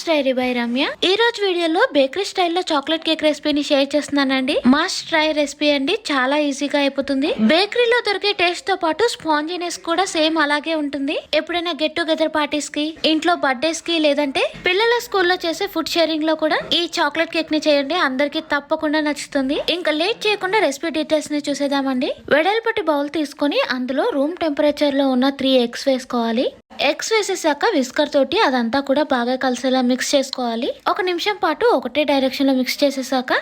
Dairy by Ramya. ఈ రోజు వీడియోలో బేకరీ స్టైల్లో చాక్లెట్ కేక్ రెసిపీని షేర్ చేస్తున్నానండి. మస్ట్ ట్రై రెసిపీ అండి, చాలా ఈజీగా అయిపోతుంది. బేకరీలో దొరికే టేస్ట్ తో పాటు స్పాంజినెస్ కూడా సేమ్ అలాగే ఉంటుంది. ఎప్పుడైనా గెట్ టుగెదర్ పార్టీస్ కి, ఇంట్లో బర్త్డేస్ కి, లేదంటే పిల్లల స్కూల్లో చేసే ఫుడ్ షేరింగ్ లో కూడా ఈ చాక్లెట్ కేక్ ని చేయండి, అందరికి తప్పకుండా నచ్చుతుంది. ఇంకా లేట్ చేయకుండా రెసిపీ డీటెయిల్స్ ని చూసేద్దామండి. వెడల్పటి బౌల్ తీసుకొని అందులో రూమ్ టెంపరేచర్ లో ఉన్న 3 ఎగ్స్ వేసుకోవాలి. ఎగ్స్ వేసేసాక విస్కర్ తోటి అదంతా కూడా బాగా కలిసేలా మిక్స్ చేసుకోవాలి. 1 నిమిషం పాటు ఒకటే డైరెక్షన్ లో మిక్స్ చేసేసాక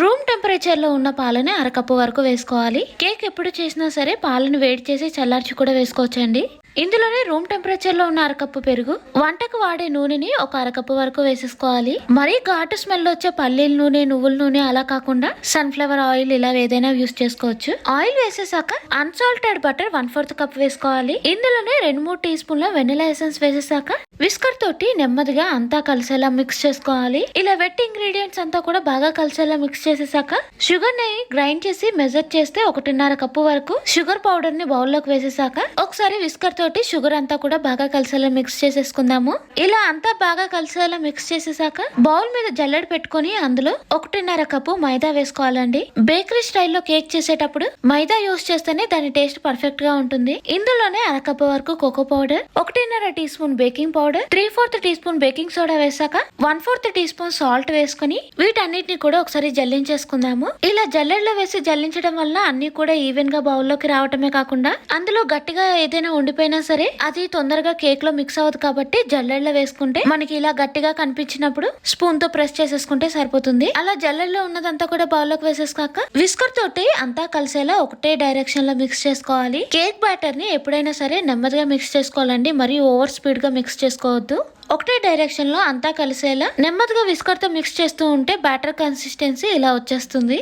రూమ్ టెంపరేచర్ లో ఉన్న పాలని అరకప్పు వరకు వేసుకోవాలి. కేక్ ఎప్పుడు చేసినా సరే పాలను వేడి చేసి చల్లార్చి కూడా వేసుకోవచ్చండి. ఇందులోనే రూమ్ టెంపరేచర్ లో ఉన్న అరకప్పు పెరుగు, వంటకు వాడే నూనెని ఒక అరకప్పు వరకు వేసేసుకోవాలి. మరీ ఘాటు స్మెల్ వచ్చే పల్లీల నూనె, నువ్వుల నూనె అలా కాకుండా సన్ఫ్లవర్ ఆయిల్ ఇలా ఏదైనా యూస్ చేసుకోవచ్చు. ఆయిల్ వేసేసాక అన్సాల్టెడ్ బటర్ 1/4 కప్ వేసుకోవాలి. ఇందులోనే 2-3 టీ స్పూన్ల వెనిలా ఎసెన్స్ వేసేసాక విస్కర్ తోటి నెమ్మదిగా అంతా కలిసేలా మిక్స్ చేసుకోవాలి. ఇలా వెట్ ఇంగ్రీడియంట్స్ అంతా కూడా బాగా కలిసేలా మిక్స్ చేసేసాక షుగర్ ని గ్రైండ్ చేసి మెజర్ చేస్తే 1.5 కప్పు వరకు షుగర్ పౌడర్ ని బౌల్ లోకి వేసేసాక ఒకసారి విస్కర్ తోటి షుగర్ అంతా కూడా బాగా కలిసేలా మిక్స్ చేసేసుకుందాము. ఇలా అంతా బాగా కలిసేలా మిక్స్ చేసేసాక బౌల్ మీద జల్లెడ పెట్టుకుని అందులో 1.5 కప్పు మైదా వేసుకోవాలండి. బేకరీ స్టైల్లో కేక్ చేసేటప్పుడు మైదా యూస్ చేస్తేనే దాని టేస్ట్ పర్ఫెక్ట్ గా ఉంటుంది. ఇందులోనే 1 కప్పు వరకు cocoa powder, 1.5 teaspoon baking powder, 3/4 teaspoon baking soda వేసాక 1/4 టీ స్పూన్ సాల్ట్ వేసుకుని వీటన్నిటిని కూడా ఒకసారి జల్లించేసుకుందాము. ఇలా జల్లెడలో వేసి జల్లించడం వల్ల అన్ని కూడా ఈవెన్ గా బౌల్లోకి రావటమే కాకుండా అందులో గట్టిగా ఏదైనా ఉండిపోయినా సరే అది తొందరగా కేక్ లో మిక్స్ అవ్వదు. కాబట్టి జల్లెడలో వేసుకుంటే మనకి ఇలా గట్టిగా కనిపించినప్పుడు స్పూన్ తో ప్రెస్ చేసేసుకుంటే సరిపోతుంది. అలా జల్లెడలో ఉన్నదంతా కూడా బౌల్ లోకి వేసేసాక విస్కర్ తోటి అంతా కలిసేలా ఒకటే డైరెక్షన్ లో మిక్స్ చేసుకోవాలి. కేక్ బ్యాటర్ ని ఎప్పుడైనా సరే నెమ్మదిగా మిక్స్ చేసుకోవాలండి, మరి ఓవర్ స్పీడ్ గా మిక్స్ చేసుకోవద్దు. ఒకటే డైరెక్షన్ లో అంతా కలిసేలా నెమ్మదిగా విస్కర్ తో మిక్స్ చేస్తూ ఉంటే బ్యాటర్ కన్సిస్టెన్సీ ఇలా వచ్చేస్తుంది.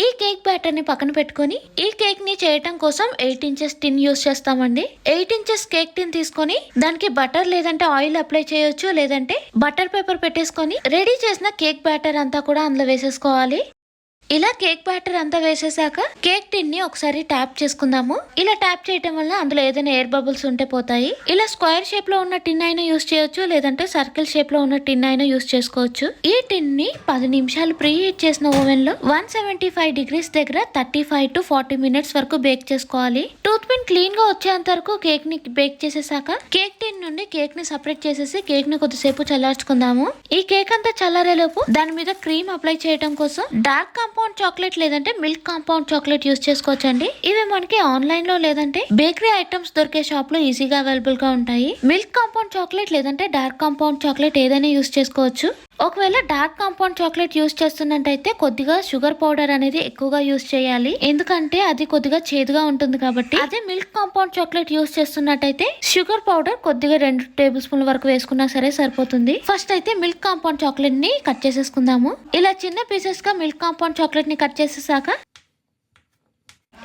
ఈ కేక్ బ్యాటర్ ని పక్కన పెట్టుకుని ఈ కేక్ ని చేయటం కోసం 8 ఇంచెస్ టిన్ యూస్ చేస్తామండి. 8 ఇంచెస్ కేక్ టిన్ తీసుకొని దానికి బటర్ లేదంటే ఆయిల్ అప్లై చేయొచ్చు, లేదంటే బటర్ పేపర్ పెట్టేసుకొని రెడీ చేసిన కేక్ బ్యాటర్ అంతా కూడా అందులో వేసేసుకోవాలి. ఇలా కేక్ బ్యాటర్ అంతా వేసేసాక కేక్ టిన్ ని ఒకసారి ట్యాప్ చేసుకుందాము. ఇలా ట్యాప్ చేయటం వల్ల అందులో ఏదైనా ఎయిర్ బబుల్స్ ఉంటే పోతాయి. ఇలా స్క్వేర్ షేప్ లో ఉన్న టిన్ అయినా యూస్ చేయొచ్చు, లేదంటే సర్కిల్ షేప్ లో ఉన్న టిన్ అయినా యూస్ చేసుకోవచ్చు. ఈ టిన్ ని 10 నిమిషాలు ప్రీ హీట్ చేసిన ఓవెన్ లో 175 డిగ్రీస్ దగ్గర 35 to 40 మినిట్స్ వరకు బేక్ చేసుకోవాలి. టూత్ పిన్ క్లీన్ గా వచ్చేంత వరకు కేక్ ని బేక్ చేసేసాక కేక్ టిన్ నుండి కేక్ ని సపరేట్ చేసేసి కేక్ ని కొద్దిసేపు చల్లార్చుకుందాము. ఈ కేక్ అంతా చల్లారేలోపు దాని మీద క్రీమ్ అప్లై చేయడం కోసం డార్క్ కాంపౌండ్ చాక్లెట్ లేదంటే మిల్క్ కాంపౌండ్ చాక్లెట్ యూస్ చేసుకోవచ్చండి. ఇవి మనకి ఆన్లైన్ లో లేదంటే బేకరీ ఐటమ్స్ దొరికే షాప్ లో ఈజీగా అవైలబుల్ గా ఉంటాయి. మిల్క్ కాంపౌండ్ చాక్లెట్ లేదంటే డార్క్ కాంపౌండ్ చాక్లెట్ ఏదైనా యూస్ చేసుకోవచ్చు. ఒకవేళ డార్క్ కాంపౌండ్ చాక్లెట్ యూస్ చేస్తున్నట్టయితే కొద్దిగా షుగర్ పౌడర్ అనేది ఎక్కువగా యూస్ చేయాలి, ఎందుకంటే అది కొద్దిగా చేదుగా ఉంటుంది కాబట్టి. అదే మిల్క్ కాంపౌండ్ చాక్లెట్ యూస్ చేస్తున్నట్టయితే షుగర్ పౌడర్ కొద్దిగా 2 టేబుల్ స్పూన్ల వరకు వేసుకున్నా సరే సరిపోతుంది. ఫస్ట్ అయితే మిల్క్ కాంపౌండ్ చాక్లెట్ ని కట్ చేసేసుకుందాము. ఇలా చిన్న పీసెస్ గా మిల్క్ కాంపౌండ్ చాక్లెట్ ని కట్ చేసేసాక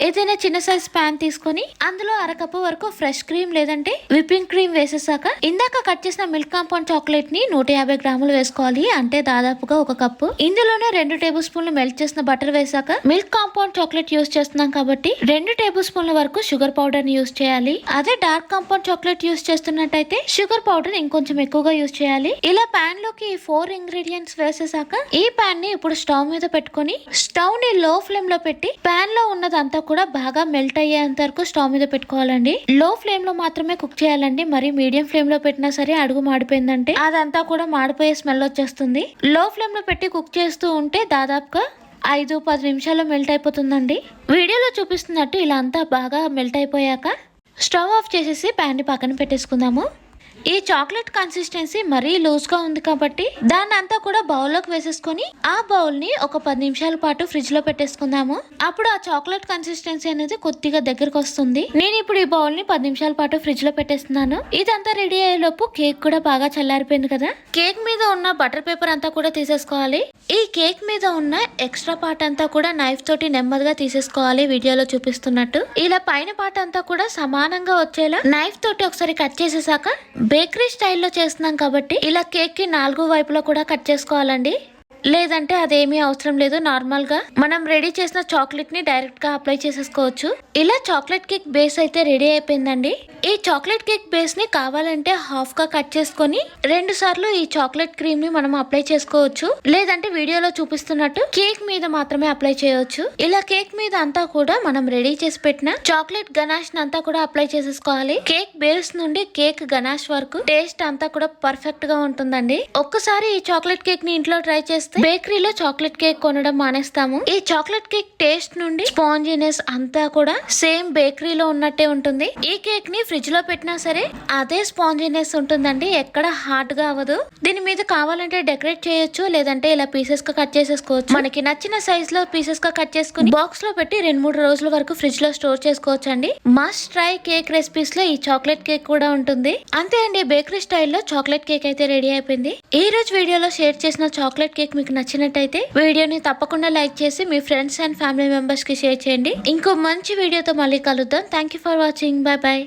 ఏదైనా చిన్న సైజ్ ప్యాన్ తీసుకొని అందులో 1 కప్పు వరకు ఫ్రెష్ క్రీమ్ లేదంటే విప్పింగ్ క్రీమ్ వేసేసాక ఇందాక కట్ చేసిన మిల్క్ కాంపౌండ్ చాక్లెట్ ని 150 గ్రాములు వేసుకోవాలి, అంటే దాదాపుగా 1 కప్పు. ఇందులోనే 2 టేబుల్ స్పూన్లు మెల్ట్ చేసిన బటర్ వేసాక మిల్క్ కాంపౌండ్ చాక్లెట్ యూస్ చేస్తున్నాం కాబట్టి 2 టేబుల్ స్పూన్ల వరకు షుగర్ పౌడర్ ని యూస్ చేయాలి. అదే డార్క్ కాంపౌండ్ చాక్లెట్ యూస్ చేస్తున్నట్టయితే షుగర్ పౌడర్ ఇంకొంచెం ఎక్కువగా యూస్ చేయాలి. ఇలా ప్యాన్ లోకి 4 ఇంగ్రీడియంట్స్ వేసేసాక ఈ ప్యాన్ ని ఇప్పుడు స్టవ్ మీద పెట్టుకుని స్టవ్ ని లో ఫ్లేమ్ లో పెట్టి ప్యాన్ లో ఉన్నదంతా కూడా బాగా మెల్ట్ అయ్యేంత వరకు స్టవ్ మీద పెట్టుకోవాలండి. లో ఫ్లేమ్ లో మాత్రమే కుక్ చేయాలండి, మరి మీడియం ఫ్లేమ్ లో పెట్టినా సరే అడుగు మాడిపోయిందంటే అదంతా కూడా మాడిపోయే స్మెల్ వచ్చేస్తుంది. లో ఫ్లేమ్ లో పెట్టి కుక్ చేస్తూ ఉంటే దాదాపుగా 5-10 నిమిషాల్లో మెల్ట్ అయిపోతుందండి. వీడియోలో చూపిస్తున్నట్టు ఇలా అంతా బాగా మెల్ట్ అయిపోయాక స్టవ్ ఆఫ్ చేసేసి ప్యాన్ ని పక్కన పెట్టేసుకుందాము. ఈ చాక్లెట్ కన్సిస్టెన్సీ మరీ లూజ్ గా ఉంది కాబట్టి దాన్ని అంతా కూడా బౌల్ లోకి వేసేసుకొని ఆ బౌల్ ని ఒక 10 నిమిషాల పాటు ఫ్రిడ్జ్ లో పెట్టేసుకుందాము. అప్పుడు ఆ చాక్లెట్ కన్సిస్టెన్సీ అనేది కొద్దిగా దగ్గరకు వస్తుంది. నేను ఇప్పుడు ఈ బౌల్ ని 10 నిమిషాల పాటు ఫ్రిడ్జ్ లో పెట్టేస్తున్నాను. ఇదంతా రెడీ అయ్యేలోపు కేక్ కూడా బాగా చల్లారిపోయింది కదా. కేక్ మీద ఉన్న బటర్ పేపర్ అంతా కూడా తీసేసుకోవాలి. ఈ కేక్ మీద ఉన్న ఎక్స్ట్రా పార్ట్ అంతా కూడా నైఫ్ తోటి నెమ్మదిగా తీసేసుకోవాలి, వీడియోలో చూపిస్తున్నట్టు. ఇలా పైన పార్ట్ అంతా కూడా సమానంగా వచ్చేలా నైఫ్ తోటి ఒకసారి కట్ చేసేసాక బేకరీ స్టైల్లో చేస్తున్నాం కాబట్టి ఇలా కేక్ కి 4 వైపులా కూడా కట్ చేసుకోవాలండి. లేదంటే అదేమీ అవసరం లేదు. నార్మల్ గా మనం రెడీ చేసిన చాక్లెట్ ని డైరెక్ట్ గా అప్లై చేసేసుకోవచ్చు. ఇలా చాక్లెట్ కేక్ బేస్ అయితే రెడీ అయిపోయిందండి. ఈ చాక్లెట్ కేక్ బేస్ ని కావాలంటే హాఫ్ గా కట్ చేసుకొని 2 సార్లు ఈ చాక్లెట్ క్రీమ్ ని మనం అప్లై చేసుకోవచ్చు. లేదంటే వీడియోలో చూపిస్తున్నట్టు కేక్ మీద మాత్రమే అప్లై చేయవచ్చు. ఇలా కేక్ మీద అంతా కూడా మనం రెడీ చేసి పెట్టిన చాక్లెట్ గనాష్ అంతా కూడా అప్లై చేసేసుకోవాలి. కేక్ బేస్ నుండి కేక్ గనాష్ వరకు టేస్ట్ అంతా కూడా పర్ఫెక్ట్ గా ఉంటుందండి. ఒక్కసారి ఈ చాక్లెట్ కేక్ ని ఇంట్లో ట్రై చేస్తే బేకరీలో చాక్లెట్ కేక్ కొనడం మానేస్తాము. ఈ చాక్లెట్ కేక్ టేస్ట్ నుండి స్పాంజినెస్ అంతా కూడా సేమ్ బేకరీలో ఉన్నట్టే ఉంటుంది. ఈ కేక్ ని ఫ్రిడ్జ్ లో పెట్టినా సరే అదే స్పాంజినెస్ ఉంటుందండి. ఎక్కడ హార్డ్ గా అవ్వదు. దీని మీద కావాలంటే డెకరేట్ చేయొచ్చు, లేదంటే ఇలా పీసెస్ గా కట్ చేసేసుకోవచ్చు. మనకి నచ్చిన సైజ్ లో పీసెస్ గా కట్ చేసుకుని బాక్స్ లో పెట్టి 2-3 రోజుల వరకు ఫ్రిడ్జ్ లో స్టోర్ చేసుకోవచ్చు అండి. మస్ట్ ట్రై కేక్ రెసిపీస్ లో ఈ చాక్లెట్ కేక్ కూడా ఉంటుంది. అంతే అండి, బేకరీ స్టైల్లో చాక్లెట్ కేక్ అయితే రెడీ అయిపోయింది. ఈ రోజు వీడియోలో షేర్ చేసిన చాక్లెట్ కేక్ మీకు నచ్చినట్టయితే వీడియోని తప్పకుండా లైక్ చేసి మీ ఫ్రెండ్స్ అండ్ ఫ్యామిలీ మెంబర్స్ కి షేర్ చేయండి. ఇంకో మంచి వీడియోతో మళ్ళీ కలుద్దాం. Thank you for watching. By by.